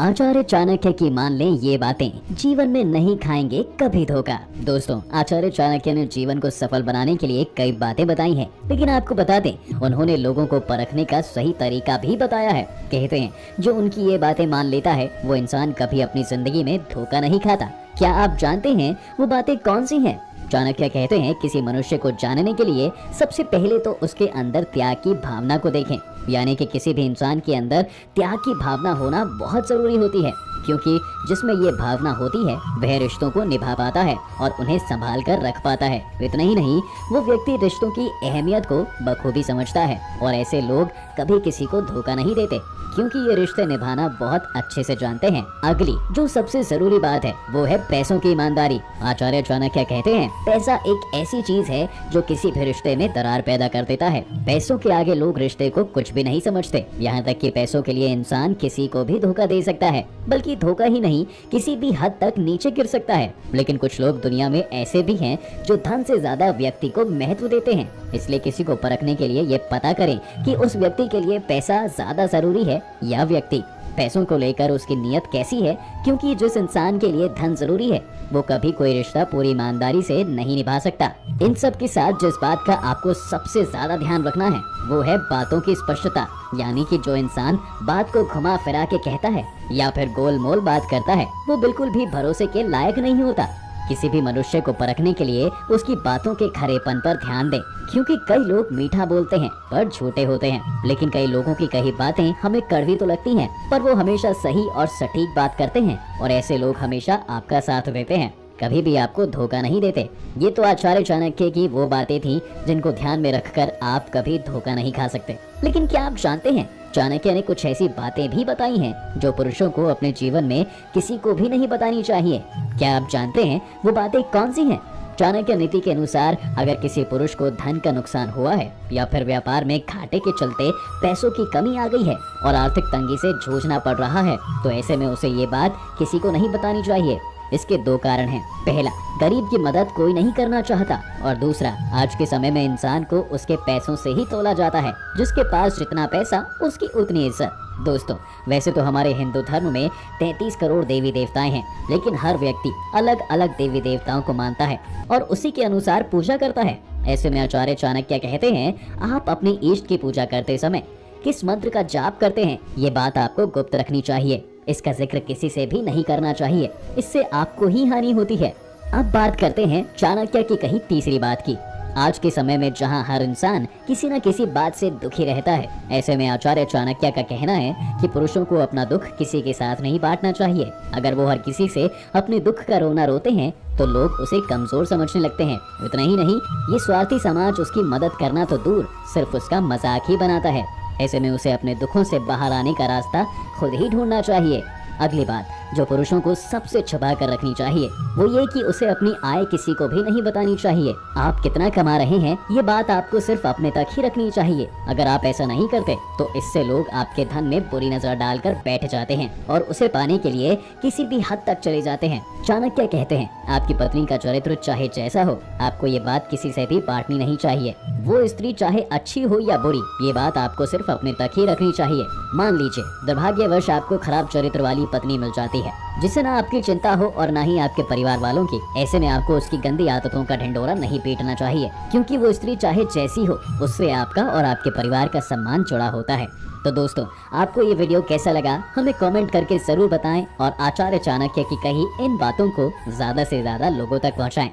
आचार्य चाणक्य की मान लें ये बातें, जीवन में नहीं खाएंगे कभी धोखा। दोस्तों, आचार्य चाणक्य ने जीवन को सफल बनाने के लिए कई बातें बताई हैं, लेकिन आपको बता दें उन्होंने लोगों को परखने का सही तरीका भी बताया है। कहते हैं जो उनकी ये बातें मान लेता है वो इंसान कभी अपनी जिंदगी में धोखा नहीं खाता। क्या आप जानते हैं वो बातें कौन सी हैं? चाणक्य कहते हैं किसी मनुष्य को जानने के लिए सबसे पहले तो उसके अंदर त्याग की भावना को देखें। यानी कि किसी भी इंसान के अंदर त्याग की भावना होना बहुत जरूरी होती है, क्योंकि जिसमें ये भावना होती है वह रिश्तों को निभा पाता है और उन्हें संभाल कर रख पाता है। इतना ही नहीं, वो व्यक्ति रिश्तों की अहमियत को बखूबी समझता है और ऐसे लोग कभी किसी को धोखा नहीं देते, क्योंकि ये रिश्ते निभाना बहुत अच्छे से जानते हैं। अगली जो सबसे जरूरी बात है वो है पैसों की ईमानदारी। आचार्य चाणक्य कहते हैं पैसा एक ऐसी चीज है जो किसी भी रिश्ते में दरार पैदा कर देता है। पैसों के आगे लोग रिश्ते को कुछ भी नहीं समझते। यहाँ तक कि पैसों के लिए इंसान किसी को भी धोखा दे सकता है, बल्कि धोखा ही नहीं किसी भी हद तक नीचे गिर सकता है। लेकिन कुछ लोग दुनिया में ऐसे भी हैं जो धन से ज्यादा व्यक्ति को महत्व देते हैं। इसलिए किसी को परखने के लिए ये पता करें कि उस व्यक्ति के लिए पैसा ज्यादा जरूरी है या व्यक्ति। पैसों को लेकर उसकी नीयत कैसी है, क्योंकि जिस इंसान के लिए धन जरूरी है वो कभी कोई रिश्ता पूरी ईमानदारी से नहीं निभा सकता। इन सब के साथ जिस बात का आपको सबसे ज्यादा ध्यान रखना है वो है बातों की स्पष्टता। यानी कि जो इंसान बात को घुमा फिरा के कहता है या फिर गोलमोल बात करता है वो बिल्कुल भी भरोसे के लायक नहीं होता। किसी भी मनुष्य को परखने के लिए उसकी बातों के खरेपन पर ध्यान दें, क्योंकि कई लोग मीठा बोलते हैं पर झूठे होते हैं। लेकिन कई लोगों की कही बातें हमें कड़वी तो लगती हैं, पर वो हमेशा सही और सटीक बात करते हैं और ऐसे लोग हमेशा आपका साथ देते हैं, कभी भी आपको धोखा नहीं देते। ये तो आचार्य चाणक्य की वो बातें थी जिनको ध्यान में रखकर आप कभी धोखा नहीं खा सकते। लेकिन क्या आप जानते हैं चाणक्य ने कुछ ऐसी बातें भी बताई हैं जो पुरुषों को अपने जीवन में किसी को भी नहीं बतानी चाहिए। क्या आप जानते हैं वो बातें कौन सी हैं? चाणक्य नीति के अनुसार अगर किसी पुरुष को धन का नुकसान हुआ है या फिर व्यापार में घाटे के चलते पैसों की कमी आ गई है और आर्थिक तंगी से जूझना पड़ रहा है, तो ऐसे में उसे ये बात किसी को नहीं बतानी चाहिए। इसके दो कारण हैं। पहला, गरीब की मदद कोई नहीं करना चाहता, और दूसरा, आज के समय में इंसान को उसके पैसों से ही तोला जाता है। जिसके पास जितना पैसा उसकी उतनी इज्जत। दोस्तों, वैसे तो हमारे हिंदू धर्म में 33 करोड़ देवी देवताएं हैं, लेकिन हर व्यक्ति अलग अलग देवी देवताओं को मानता है और उसी के अनुसार पूजा करता है। ऐसे में आचार्य चाणक्य कहते हैं आप अपने इष्ट की पूजा करते समय किस मंत्र का जाप करते हैं ये बात आपको गुप्त रखनी चाहिए। इसका जिक्र किसी से भी नहीं करना चाहिए, इससे आपको ही हानि होती है। अब बात करते हैं चाणक्य की कही तीसरी बात की। आज के समय में जहां हर इंसान किसी न किसी बात से दुखी रहता है, ऐसे में आचार्य चाणक्य का कहना है कि पुरुषों को अपना दुख किसी के साथ नहीं बांटना चाहिए। अगर वो हर किसी से अपने दुख का रोना रोते हैं तो लोग उसे कमजोर समझने लगते हैं। इतना ही नहीं, ये स्वार्थी समाज उसकी मदद करना तो दूर, सिर्फ उसका मजाक ही बनाता है। ऐसे में उसे अपने दुखों से बाहर आने का रास्ता खुद ही ढूंढना चाहिए। अगली बात जो पुरुषों को सबसे छुपा कर रखनी चाहिए वो ये कि उसे अपनी आय किसी को भी नहीं बतानी चाहिए। आप कितना कमा रहे हैं ये बात आपको सिर्फ अपने तक ही रखनी चाहिए। अगर आप ऐसा नहीं करते तो इससे लोग आपके धन में बुरी नजर डालकर बैठ जाते हैं और उसे पाने के लिए किसी भी हद तक चले जाते हैं। चाणक्य कहते हैं आपकी पत्नी का चरित्र चाहे जैसा हो, आपको ये बात किसी से भी बांटनी नहीं चाहिए। वो स्त्री चाहे अच्छी हो या बुरी, ये बात आपको सिर्फ अपने तक ही रखनी चाहिए। मान लीजिए दुर्भाग्यवश आपको खराब चरित्र वाली पत्नी मिल जाती है, जिससे ना आपकी चिंता हो और ना ही आपके परिवार वालों की। ऐसे में आपको उसकी गंदी आदतों का ढिंढोरा नहीं पीटना चाहिए, क्योंकि वो स्त्री चाहे जैसी हो उससे आपका और आपके परिवार का सम्मान जुड़ा होता है। तो दोस्तों, आपको ये वीडियो कैसा लगा हमें कमेंट करके जरूर बताएं और आचार्य चाणक्य की कही इन बातों को ज्यादा से ज्यादा लोगों तक पहुंचाएं।